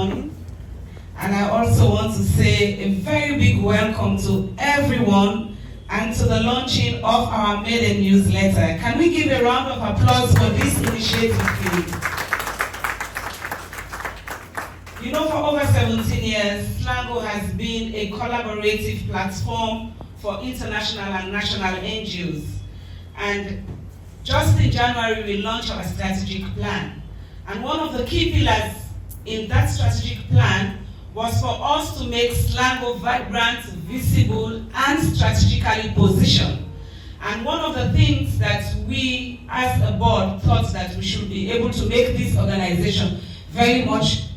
morning. And I also want to say a very big welcome to everyone and to the launching of our maiden newsletter. Can we give a round of applause for this initiative, please? You know, for over 17 years, SLANGO has been a collaborative platform for international and national NGOs. And just in January, we launched our strategic plan. And one of the key pillars in that strategic plan was for us to make SLANGO vibrant, visible, and strategically positioned. And one of the things that we as a board thought that we should be able to make this organization very much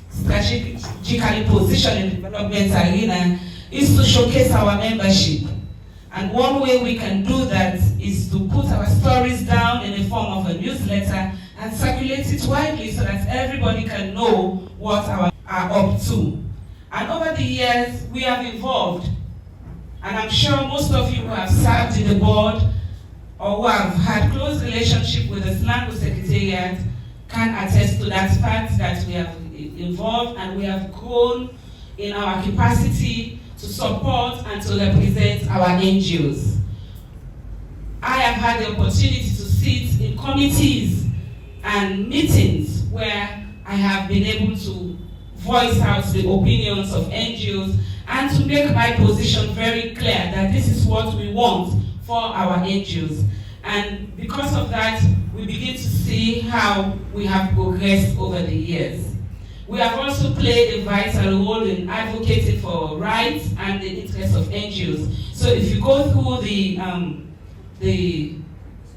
strategically positioned in the development arena is to showcase our membership. And one way we can do that is to put our stories down in the form of a newsletter and circulate it widely so that everybody can know what our are up to. And over the years, we have evolved. And I'm sure most of you who have served in the board or who have had close relationship with the SLANGO Secretariat can attest to that fact that we have evolved and we have grown in our capacity to support and to represent our NGOs. I have had the opportunity to sit in committees and meetings where I have been able to voice out the opinions of NGOs and to make my position very clear that this is what we want for our NGOs. And because of that, we begin to see how we have progressed over the years. We have also played a vital role in advocating for rights and the interests of NGOs. So if you go through the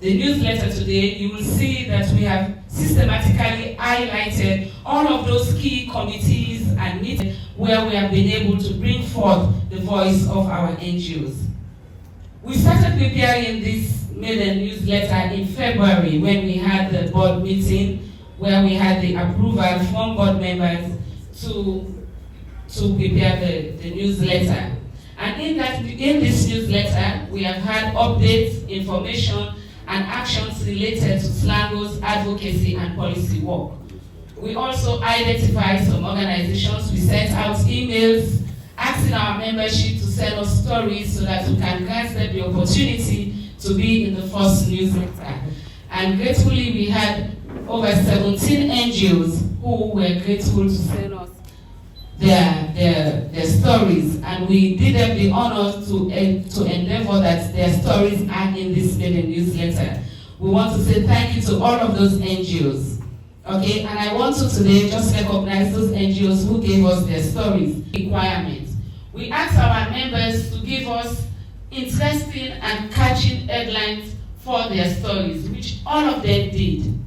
newsletter today, you will see that we have systematically highlighted all of those key committees and meetings where we have been able to bring forth the voice of our NGOs. We started preparing this maiden newsletter in February when we had the board meeting where we had the approval from board members to prepare the newsletter. And in this newsletter, we have had updates, information, and actions related to SLANGO's advocacy and policy work. We also identified some organizations. We sent out emails asking our membership to send us stories so that we can grant them the opportunity to be in the first newsletter. And gratefully, we had over 17 NGOs who were grateful to send us their stories, and we did them the honor to endeavor that their stories are in this maiden newsletter. We want to say thank you to all of those NGOs. Okay, and I want to today just recognize those NGOs who gave us their stories requirements. We asked our members to give us interesting and catching headlines for their stories, which all of them did.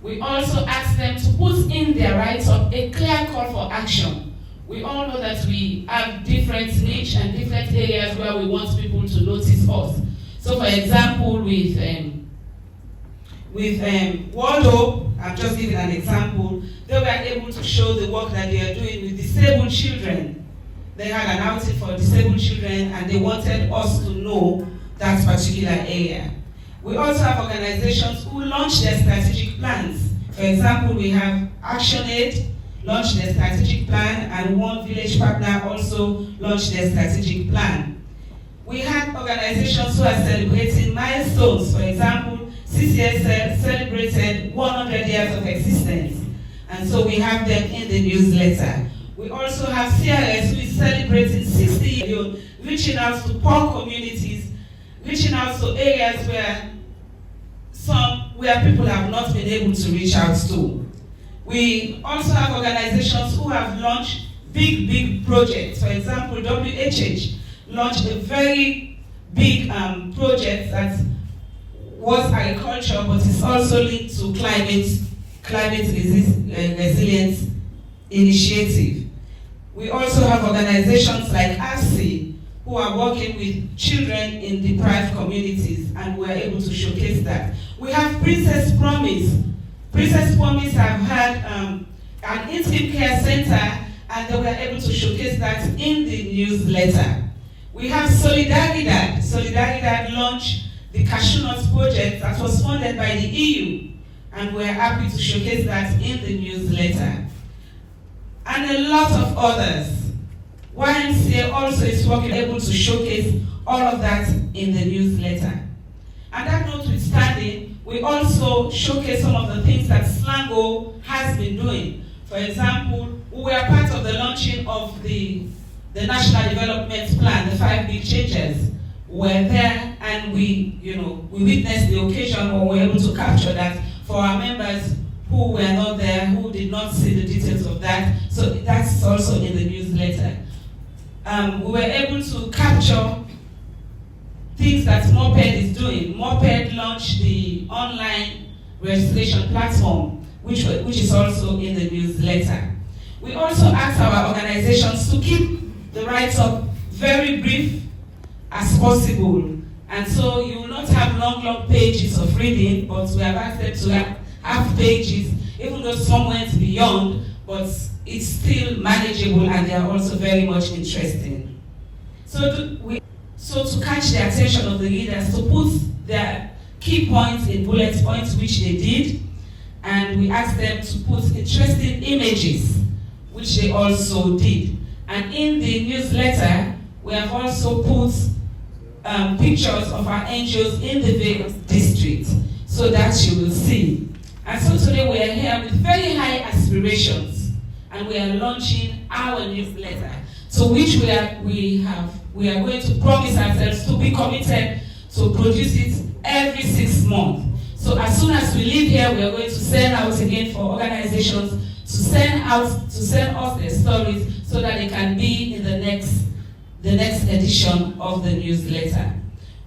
We also asked them to put in their write-up a clear call for action. We all know that we have different niche and different areas where we want people to notice us. So for example, with World Hope, I'm just giving an example, they were able to show the work that they are doing with disabled children. They had an outing for disabled children and they wanted us to know that particular area. We also have organizations who launch their strategic plans. For example, we have ActionAid, launched their strategic plan, and One Village Partner also launched their strategic plan. We have organizations who are celebrating milestones. For example, CCSL celebrated 100 years of existence, and so we have them in the newsletter. We also have CRS who is celebrating 60 years, reaching out to poor communities, reaching out to areas where people have not been able to reach out to. We also have organizations who have launched big projects. For example, WHH launched a very big project that was agriculture, but is also linked to climate resilience initiative. We also have organizations like ASI who are working with children in deprived communities, and we are able to showcase that. We have Princess Promise. Princess Promise have had an intimate care center, and they were able to showcase that in the newsletter. We have Solidaridad. Solidaridad launched the Cashew Nuts project that was funded by the EU, and we're happy to showcase that in the newsletter. and a lot of others. YMCA also is working able to showcase all of that in the newsletter. And that notwithstanding, we also showcase some of the things that SLANGO has been doing. For example, we were part of the launching of the National Development Plan, the 5 big changes. We're there and we witnessed the occasion when we were able to capture that for our members who were not there, who did not see the details of that. So that's also in the newsletter. We were able to capture things that Moped is doing. Moped launched the online registration platform, which is also in the newsletter. We also ask our organizations to keep the write-up very brief as possible. And so you will not have long pages of reading, but we have asked them to have half pages, even though some went beyond, but it's still manageable and they are also very much interesting. So to catch the attention of the leaders, to put their key points in bullet points, which they did, and we asked them to put interesting images, which they also did. And in the newsletter, we have also put pictures of our NGOs in the various districts, so that you will see. And so today we are here with very high aspirations, and we are launching our newsletter, to which we are going to promise ourselves to be committed to produce it every 6 months. So as soon as we leave here, we are going to send out again for organizations to send us their stories so that they can be in the next edition of the newsletter.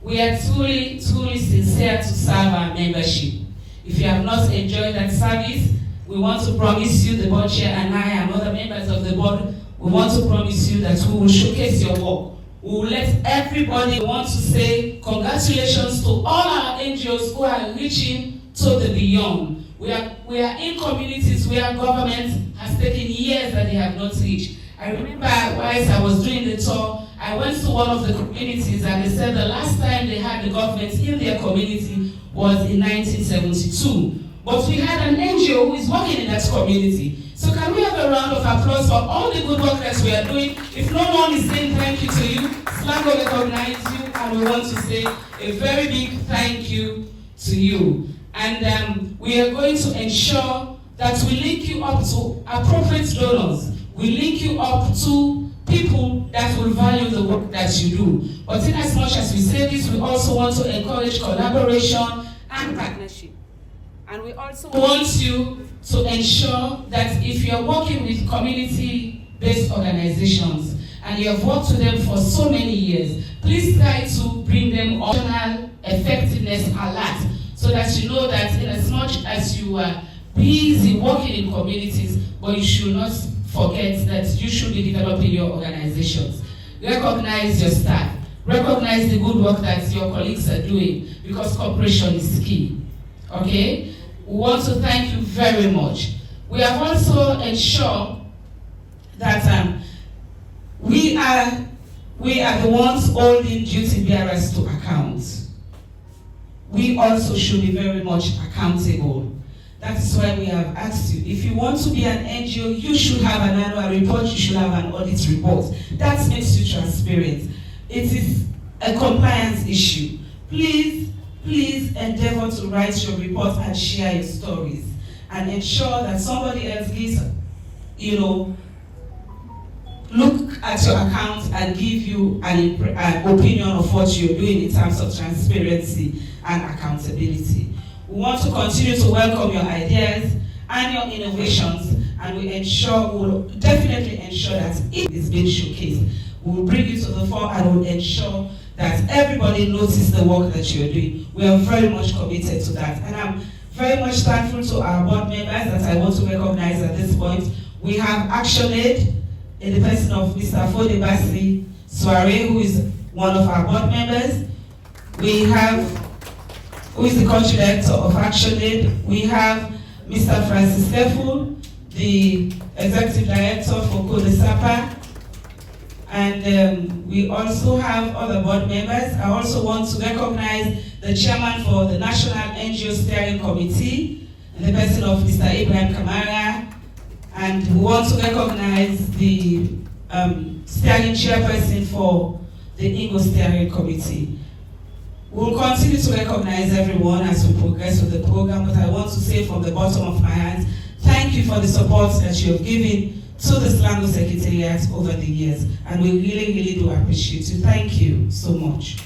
We are truly sincere to serve our membership. If you have not enjoyed that service, we want to promise you, the board chair and I and other members of the board, we want to promise you that we will showcase your work. We will let everybody want to say congratulations to all our NGOs who are reaching to the beyond. We are in communities where government has taken years that they have not reached. I remember whilst I was doing the tour, I went to one of the communities and they said the last time they had the government in their community was in 1972. But we had an NGO who is working in that community. So can we have a round of applause for all the good work that we are doing? If no one is saying thank you to you, SLANGO recognizes you, and we want to say a very big thank you to you. And we are going to ensure that we link you up to appropriate donors. We link you up to people that will value the work that you do. But in as much as we say this, we also want to encourage collaboration and partnership. And we also want you to ensure that if you're working with community-based organizations and you have worked with them for so many years, please try to bring them optional effectiveness alert so that you know that in as much as you are busy working in communities, but you should not forget that you should be developing your organizations. Recognize your staff. Recognize the good work that your colleagues are doing, because cooperation is key. Okay? We want to thank you very much. We have also ensured that we are the ones holding duty bearers to account. We also should be very much accountable. That is why we have asked you, if you want to be an NGO, you should have an annual report, you should have an audit report. That makes you transparent. It is a compliance issue. Please endeavor to write your report and share your stories, and ensure that somebody else gives, look at your account and give you an opinion of what you're doing in terms of transparency and accountability. We want to continue to welcome your ideas and your innovations, and we will definitely ensure that it is being showcased. We will bring you to the fore and will ensure that everybody notices the work that you're doing. We are very much committed to that. And I'm very much thankful to our board members that I want to recognize at this point. We have ActionAid in the person of Mr. Fodebasi Soare, who is one of our board members. We have, who is the country director of ActionAid. We have Mr. Francis Kefu, the executive director for Kodesapa. And we also have other board members. I also want to recognize the chairman for the National NGO Steering Committee, in the person of Mr. Ibrahim Kamara, And we want to recognize the steering chairperson for the Ingo Steering Committee. We'll continue to recognize everyone as we progress with the program, but I want to say from the bottom of my heart, thank you for the support that you have given to the SLANGO Secretariat over the years, and we really, really do appreciate you. Thank you so much.